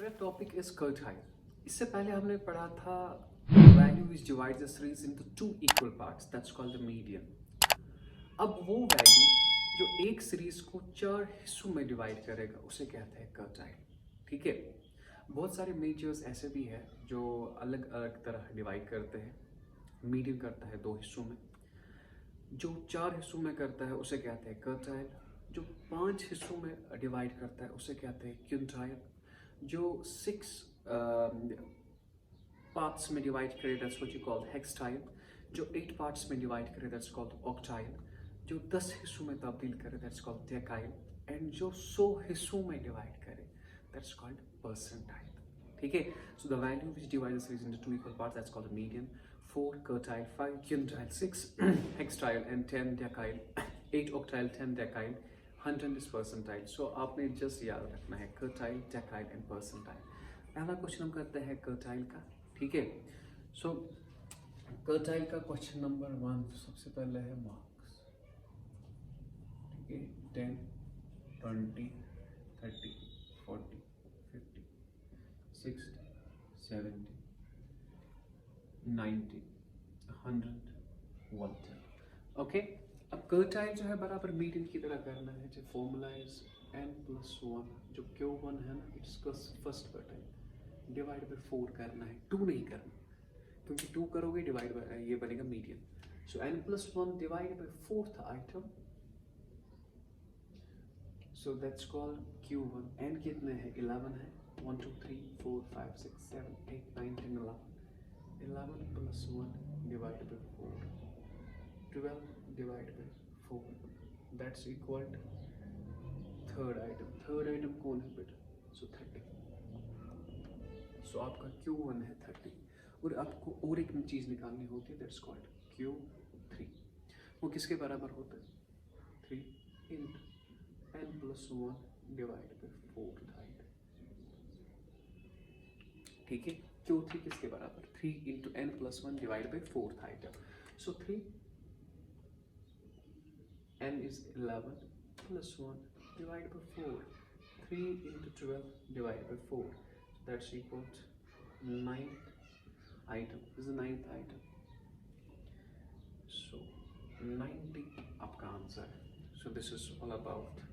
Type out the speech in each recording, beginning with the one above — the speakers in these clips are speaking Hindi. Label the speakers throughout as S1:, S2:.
S1: मेरा टॉपिक इज कर्टाइल। इससे पहले हमने पढ़ा था value which divides the series into two equal parts, that's called the median. अब वो वैल्यू जो एक सीरीज को चार हिस्सों में डिवाइड करेगा उसे कहते हैं कर्टाइल। ठीक है, बहुत सारे मेजर्स ऐसे भी हैं जो अलग अलग तरह डिवाइड करते हैं। मीडियन करता है दो हिस्सों में, जो चार हिस्सों में करता है उसे कहते हैं कर्टाइल, जो पांच हिस्सों में डिवाइड करता है उसे कहते हैं क्विंटाइल, जो 6 पार्ट्स में डिवाइड करे दैट्स व्हाट यू कॉल हेक्सटाइल, जो 8 पार्ट्स में डिवाइड करे दैट्स कॉल्ड ऑक्टाइल, जो 10 हिस्सों में तब्दील करे दैट्स कॉल्ड डेकाइल, एंड जो 100 हिस्सों में डिवाइड करे दैट्स कॉल्ड परसेंटाइल। ठीक है, so the value which divides the series into two equal parts that's called median. 4 quartile, 5 quintile, 6 hextile and 10 decile, 8 octile, 10 decile, 100 is percentile. So आपने जस्ट याद रखना है quartile, decile and percentile। पहला क्वेश्चन हम करते हैं quartile का। ठीक है, सो quartile का क्वेश्चन नंबर 1 सबसे पहले है मार्क्स। ठीक है, 10, 20, 30, 40, 50, 60, 70, 90, 100, 110। ओके, अब कर्टाइल जो है बराबर मीडियन की तरह करना है। जो फॉर्मूला इज n+1, जो Q1 है ना, इट्स फर्स्ट कर्टाइल डिवाइड बाय 4 करना है, 2 नहीं करना, क्योंकि 2 करोगे डिवाइड बाय ये बनेगा median. So n+1 divide by 4th item, so that's called Q1। n कितने हैं? 11 है। 1 2 3 4 5 6 7 8 9 10 11। 11 plus 1 divided by 4, 12 divided by 4, that's equal to third item। third item कौन है बेटा? so 30। so आपका Q1 है 30, और आपको और एक चीज़ निकालनी होती है, that's called Q3। वो किसके बराबर होता है? 3 into n+1 divided by 4th item। ठीक है, Q3 किसके बराबर? 3 into n+1 divided by 4th item। so 3, n is 11 plus 1 divided by 4, 3 into 12 divided by 4, so that's equal to 9th item। this is the 9th item, so 90 आपका आंसर है। so this is all about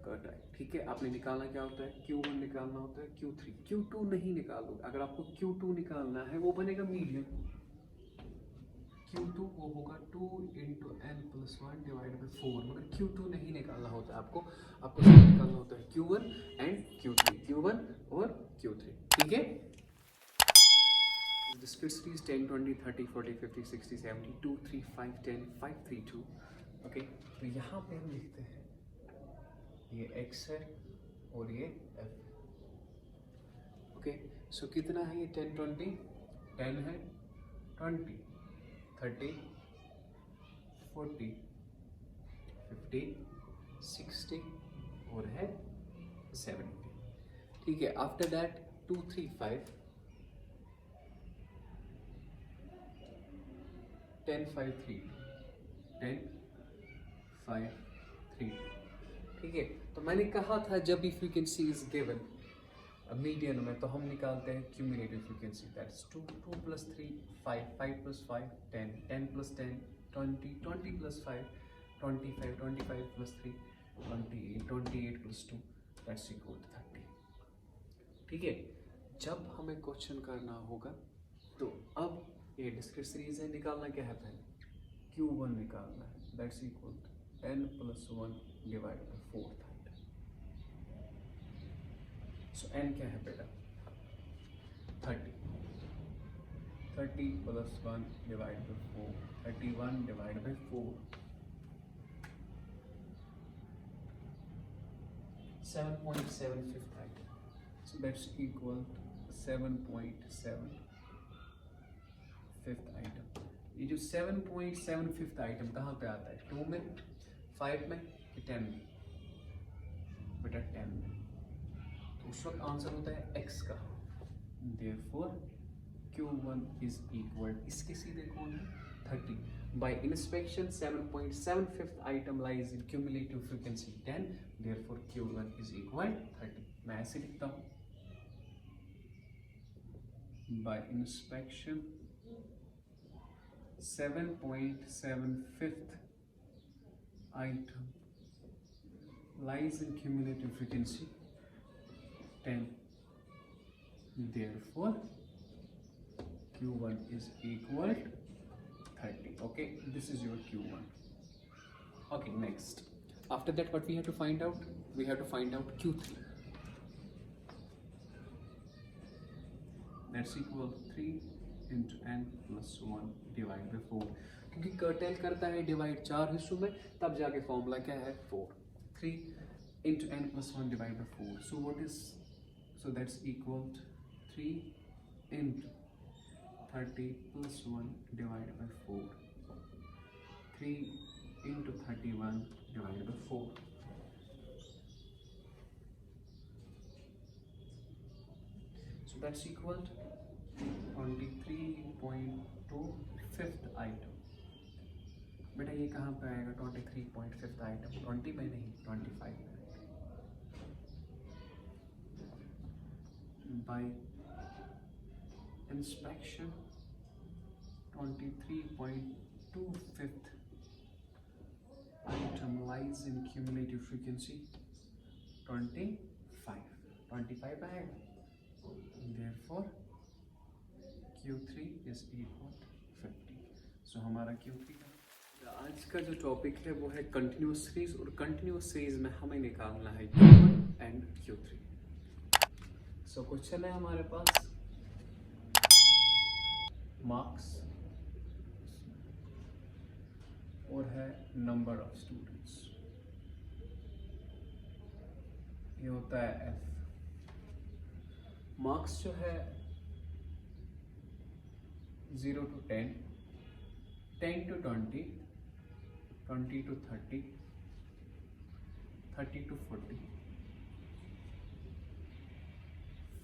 S1: कर्टाइल। ठीक है, आपने निकालना क्या होता है? Q1 निकालना होता है, Q3, Q2 नहीं निकालोगे। अगर आपको Q2 निकालना है वो बनेगा मीडियन। Q2 वो होगा 2 into n+1 divided by 4, मगर Q2 नहीं निकालना होता आपको सिर्फ निकालना होता है Q1 and Q3, Q1 और Q3। ठीक है, discrete series 10 20 30 40 50 60 70 2 3 5 10 5 3 2। ओके, तो यहाँ पे हम लिखते हैं ये x है और ये f। ओके, सो कितना है ये? 10 20, 10 है, 20, 30, 40, 50, 60 और है 70। ठीक है, आफ्टर दैट 2 3 5, 10 5 3, 10 5 3। ठीक है, तो मैंने कहा था जब भी फ्रीक्वेंसी इज गिवन मीडियन में तो हम निकालते हैं cumulative frequency, that's 2 2 plus 3 5 5 plus 5 10 10 plus 10 20 20 plus 5 25 25 plus 3 28 28 plus 2, that's equal to 30। ठीक है, जब हमें क्वेश्चन करना होगा तो अब ये डिस्क्रीट सीरीज है, निकालना क्या है? पहले Q1 निकालना है, that's equal to n+1 divided by 4th item। so n क्या है बेटा? 30, 30 plus 1 divided by 4, 31 divided by 4, 7.7 fifth item, so that's equal to 7.7 fifth item। ये जो 7.7 fifth item कहाँ पे आता है? 2 में, 5 में, 10 में? बेटा 10 में। तो उस वक्त आंसर होता है x का, therefore Q1 is equal, इसके सीधे कौन है? 30। by inspection 7.75th item lies in cumulative frequency 10, therefore Q1 is equal 30। मैं ऐसे लिखता हूँ by inspection 7.75th item lies in cumulative frequency 10. Therefore Q1 is equal to 30. Okay, this is your Q1. Okay, next. After that, what we have to find out? We have to find out Q3. That's equal to 3 into n plus 1 divided by 4. क्योंकि कर्टेल करता है डिवाइड 4 हिस्सों में, तब जाके फॉर्मूला क्या है 4. 3 into n plus 1 divided by 4. So what is, so that's equal to 3 into 30 plus 1 divided by 4. 3 into 31 divided by 4. So that's equal to 23.2 fifth item. बेटा ये कहाँ पे आएगा 23.5th आइटम? 20 में नहीं, 25 में. By inspection 23.25th item lies in cumulative frequency 25 आएगा. Therefore Q3 is equal to 50. So हमारा Q3 का आज का जो टॉपिक है वो है कंटिन्यूअस सीरीज, और कंटिन्यूअस सीरीज में हमें निकालना है Q1 and Q3. So question है हमारे पास मार्क्स और है नंबर ऑफ स्टूडेंट्स. ये होता है F. मार्क्स जो है 0 to 10, 10 to 20, 20 to 30, 30 to 40,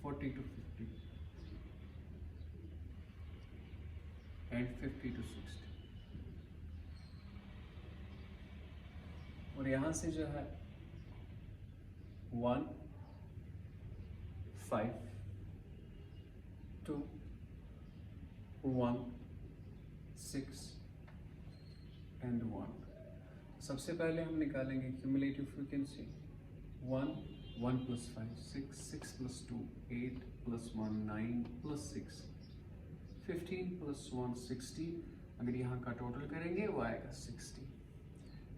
S1: 40 to 50 and 50 to 60. और यहाँ से जो है 1, 5, 2, 1, 6 and 1. सबसे पहले हम निकालेंगे cumulative frequency 1, 1 plus 5, 6, 6 plus 2, 8 plus 1, 9 plus 6, 15 plus 1, 16. अगर यहाँ का टोटल करेंगे वो आएगा 60.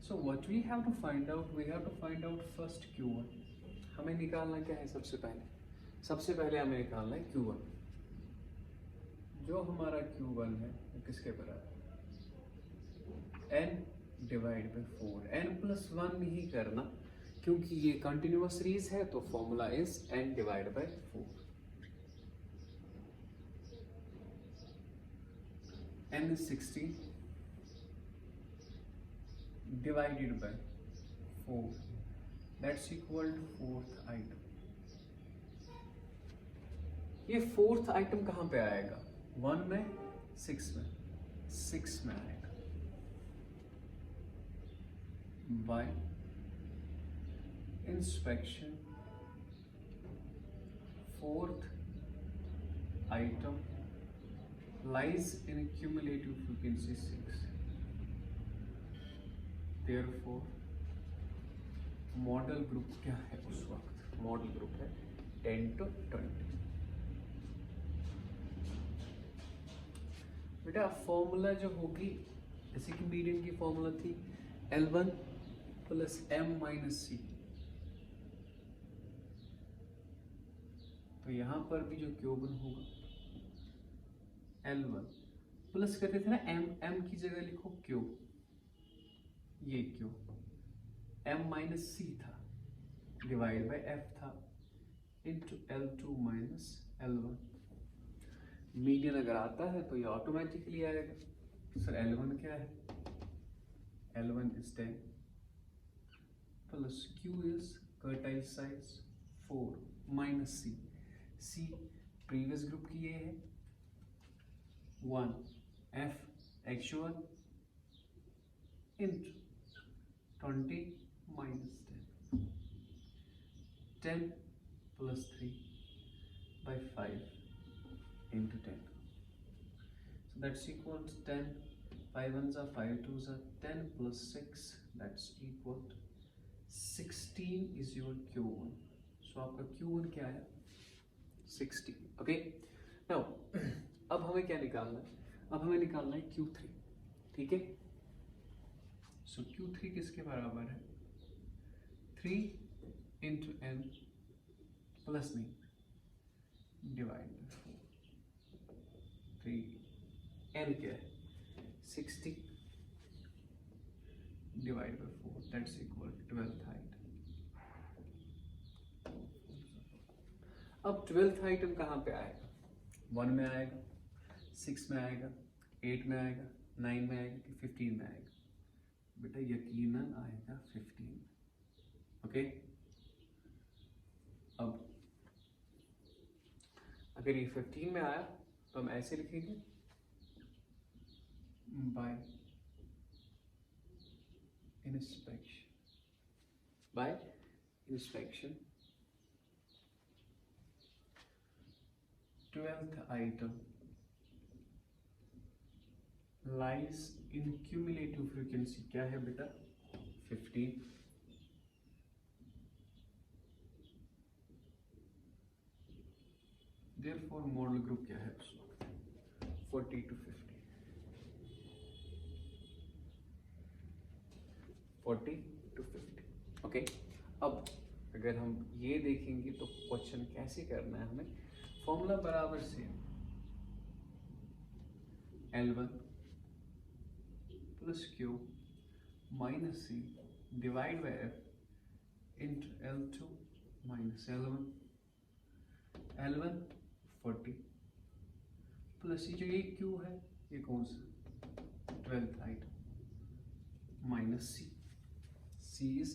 S1: So what we have to find out? We have to find out first Q1. हमें निकालना क्या है सबसे पहले? सबसे पहले हमें निकालना है Q1. जो हमारा Q1 है वो किसके बराबर? n divide by 4. n plus 1 नहीं करना, क्योंकि ये कंटिन्यूअस सीरीज है, तो formula is n divide by 4. n is 60 divided by 4. That's equal to fourth item. ये फोर्थ आइटम कहाँ पे आएगा? 1 में, 6 में, 6 में आएगा. By inspection fourth item lies in cumulative frequency 6. Therefore model group क्या है उस वक्त? मॉडल ग्रुप है 10 to 20. बेटा फॉर्मूला जो होगी, जैसे कि मीडियन की फॉर्मूला थी L1 plus M minus C, तो यहां पर भी जो Q1 होगा L1 प्लस करते थे ना M की जगह लिखो Q, ये Q, M माइनस C था डिवाइड बाय F था into L2 minus L1. Median अगर आता है तो ये ऑटोमेटिकली आएगा. सर L1 क्या है? L1 is 10 plus Q is quartile size 4 minus C. C previous group की ये है 1, F actual into 20 minus 10. 10 plus 3 by 5 into 10. So that's equal to 10. 5 ones are 5 twos are 10 plus 6, that's equal to 16 is your Q1. So आपका Q1 क्या है? 16. Okay. Now अब हमें क्या निकालना है? अब हमें निकालना है Q3. ठीक है? So Q3 किसके बराबर है? 3 into n plus नहीं डिवाइड बाय 4. 3 n क्या है? 60 divided by 4, that's equal to 12th height. अब 12th item कहाँ पे आएगा? 1 में आएगा, 6 में आएगा, 8 में आएगा, 9 में आएगा कि 15 में आएगा? बेटा यकीनन आएगा 15 में. ओके. अब अगर ये 15 में आया तो हम ऐसे लिखेंगे by inspection 12th item lies in cumulative frequency क्या है बेटा? 15. therefore मॉडल ग्रुप क्या है उस वक्त? 40 to 50. 40 to 50. ओके. अब अगर हम ये देखेंगे तो क्वेश्चन कैसे करना है हमें? फॉर्मूला बराबर से L1 plus Q minus C divide by F into L2 minus L1. L1 40 plus ये जो ये Q है ये कौन सा? 12th height minus C. C is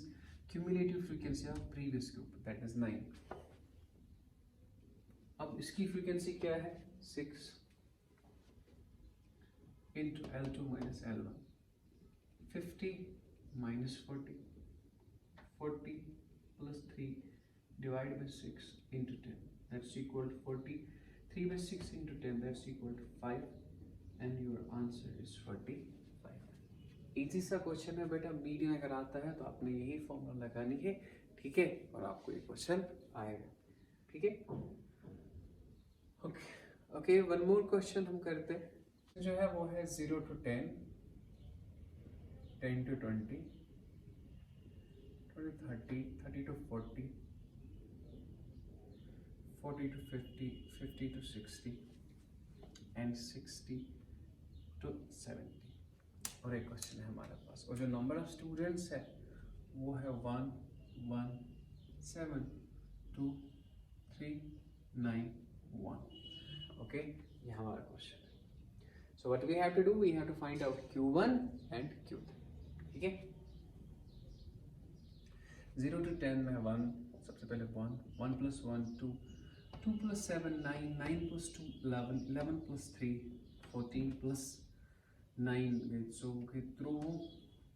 S1: cumulative frequency of previous group, that is 9. अब इसकी frequency क्या है? 6 into L2 minus L1. 50 minus 40. 40 plus 3 divided by 6 into 10. That's equal to 40. 3 by 6 into 10, that's equal to 5. And your answer is 45. Easy सा क्वेश्चन है बेटा. मीडियन अगर आता है तो आपने यही फॉर्मूला लगानी है. ठीक है. और आपको ये क्वेश्चन आएगा. ठीक है. ओके. वन मोर क्वेश्चन हम करते हैं जो है वो है 0 to 10, 10 to 20, 20 to 30, 30 to 40, 40 to 50, 50 to 60 and 60 to 70. और एक क्वेश्चन है हमारे पास और जो नंबर ऑफ स्टूडेंट्स है वो है 1 1 7 2 3 9 1. ओके. ये हमारा क्वेश्चन है. So what we have to do? We have to find out Q1 and Q3. ठीक है. 0 to 10 में 1, सबसे पहले 1, 1 plus 1 2, 2 plus 7 9, 9 plus 2 11, 11 plus 3 14 plus 9. So through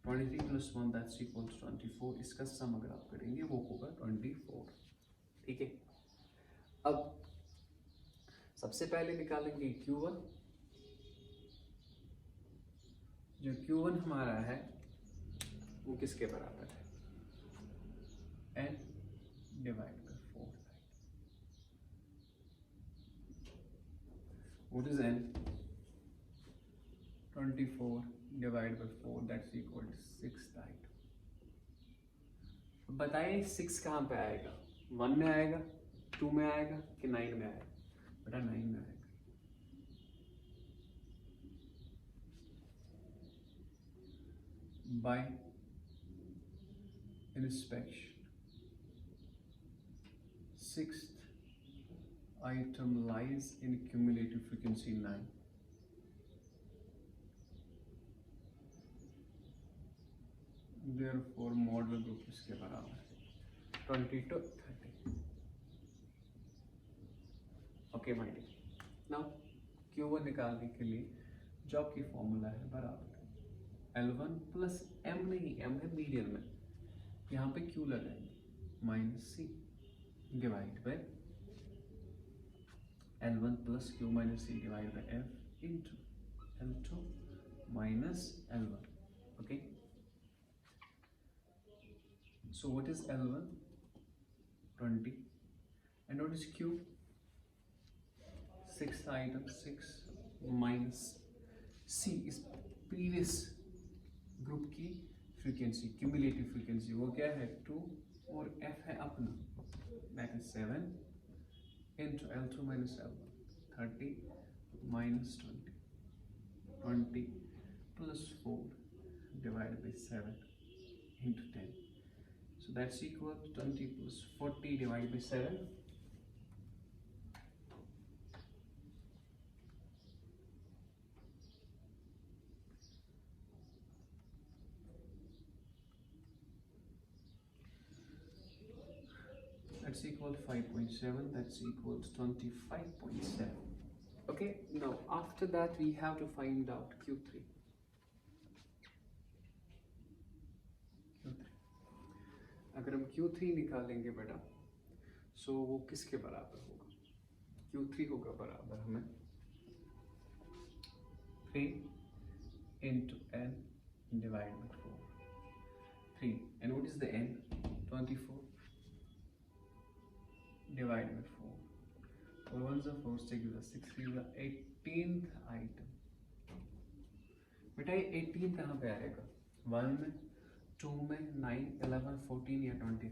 S1: 23 plus 1 that's equal to 24. इसका सम अगर आप करेंगे वो होगा 24. ठीक है. अब सबसे पहले निकालेंगे Q1. जो Q1 हमारा है वो किसके बराबर है? n divide by 4. What is n? 24 divided by 4, that's equal to 6 height. बताइए 6 कहाँ पे आएगा? 1 में आएगा, 2 में आएगा कि 9 में आएगा? बेटा 9 में आएगा. By inspection, 6th item lies in cumulative frequency 9. Therefore model group इसके बराबर है 20 to 30. Okay my dear. Now Q1 निकालने के लिए जो आपकी फॉर्मूला है बराबर L1 प्लस M नहीं, M है मीडियन में, यहाँ पे Q लगाएंगे minus C divide by L1 plus Q minus C divided by F into L2 minus L1. Okay, so what is L1? 20. And what is Q? 6th item, 6 minus C is previous group की फ्रीक्वेंसी, क्यूमुलेटिव फ्रीक्वेंसी, वो क्या है 2 और F है अपना, that is 7 into L2 minus L1, 30 minus 20, 20 plus 4 divided by 7 into 10. So that's equal to 20 plus 40 divided by 7. That's equal to 5.7. That's equal to 25.7. Okay, now after that we have to find out Q3. अगर हम Q3 निकालेंगे बेटा, सो वो किसके बराबर होगा? Q3 होगा बराबर हमें 3 into n divided by 4. 3, and what is the n? 24 divided by 4. 4 ones are 4, 6 is 6, 3 is 18th item. बेटा ये 18 कहाँ पे आएगा? 1 में, 2 में, 9, 11, 14 या 23?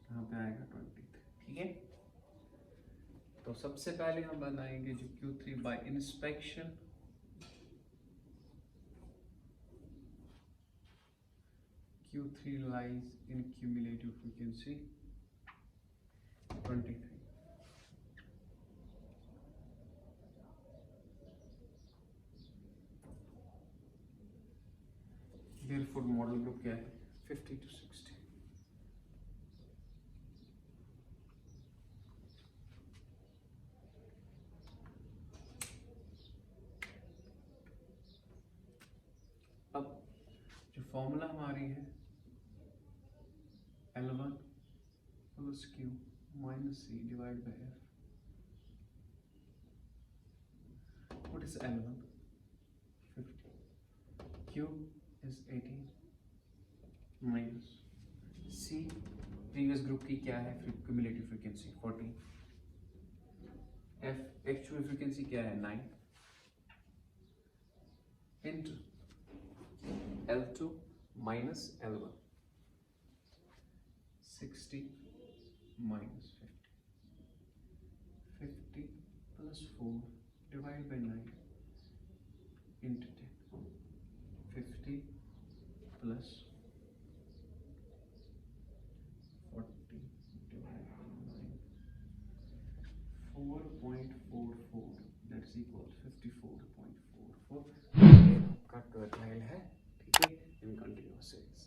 S1: कहाँ पे आएगा? 23. ठीक है, तो सबसे पहले हम बनाएंगे जो Q3 by inspection. Q3 lies in cumulative frequency 23. Therefore model group क्या है? 50 to 60. अब जो फॉर्मूला हमारी है L1 plus Q minus C divided by F. What is L1? 50. Q is 18 minus C, previous group की क्या है? Cumulative frequency 14. F actual frequency क्या है? 9 into L2 minus L1. 60 minus 50. 50 plus 4 divided by 9 into 10. 50 plus 40 divided by 9. 4.44. That's equal to 54.44. आपका टर्टाइल है, ठीक है, इन कंटिन्यूअस सीरीज.